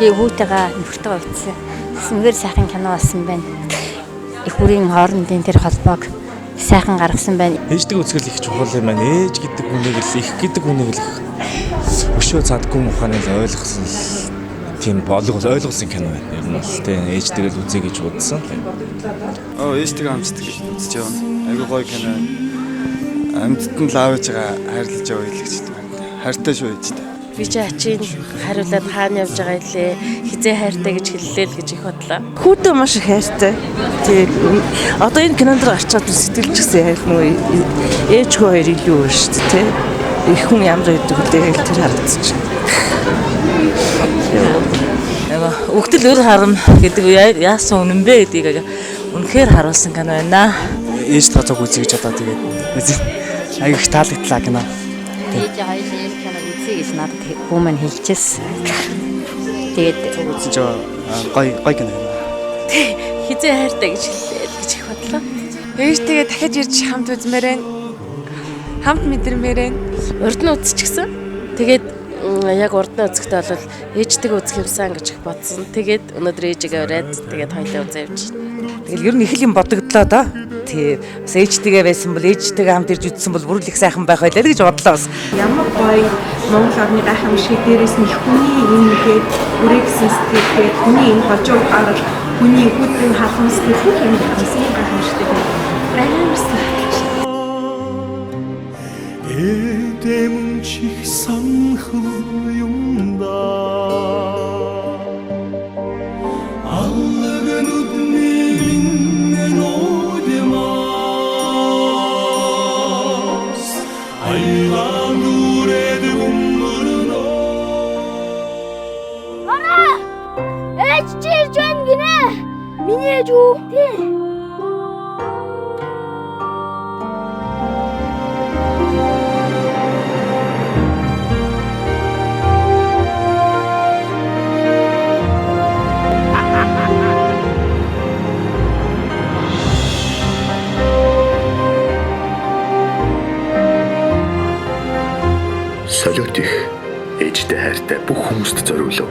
Би хүүтэйгээ нөхөртөө уулзсан. Сүнгээр сайхан кино болсон байна. Их бүрийн хоорондын тэр холбоог сайхан гаргасан байна. Ээждэг үзгэл их чухал юм байна. Ээж гэдэг хүнийг л их гэдэг хүнийг л өшөө цадгүй муханыг ойлгосон тийм ойлгосон кино байна. Ер нь бол тийм ээждэг л үзье гэж бодсон. Ээждэг амждаг үзэж явна. Айгуу гоё кино. Амьдтанд л аавж байгаа хайрлаж яваа хэлэгч байна. Хайртай шүү ээжтэй. Би ч ачийн хариулаад хаана явж байгаа илээ хизээ хайртай гэж хэллээ л гэж их бодлоо. Хүүтэй маш их хайртай. Тэгээд одоо энэ кинонд гарчаад сэтгэлж гисэн хайр нь ээж хөө хоёр илүү өөр шүү дээ тий. Их хүн ямар байдаг үлээ тэр харагдчих. Өгдөл өр харам гэдэг яасан үнэн бэ гэдгийг үнэхээр харуулсан кино байна. Ээж тацаг үзье гэж одоо тэгээд аяг их таалагдлаа кино. Ээж хоёрын ер кино үзье гэж надад хүмүүс хэлчихсэн. Тэгээд үзэж гоё кино. Хизээ хайртай гэж хэллээ л гэж их бодлоо. Ээжтэйгээ дахиж ирж хамт үзмээр байна. Хамт мэдэрмээр байна. Урд нь үзчихсэн. Тэгээд яг урд нь үзэхдээ бол ээжтэйг үзэх юмсан гэж их бодсон. Тэгээд өнөөдөр ээжигээ ураад тэгээд хоёулаа үзээ явж байна. Тэгэл ер нь их юм бодогдлоо да. Тий. Бас ээжтэйгээ байсан бол ээжтэйгээ хамт ирж үзсэн бол бүр л их сайхан байх байлаа гэж бодлоо бас. Ямар гоё Монгол орны гайхамшиг дээрээс нь хүний ингээд үрэгсэн сэтгэлгээд хүний энэ хожуу гарал хүний хүүхдийн халуун сэтгэл юм гэсэн гайхамшигтэй байна. Эдэмчих санхүү юмда аллагын үднэриннэн одемас айлан нүред уммурно Ара! Ээж чи ирж байна гинэ. Миний ээж үү? Тий. Солиот их ээжтэй хайртай бүх хүмүүст зориулав.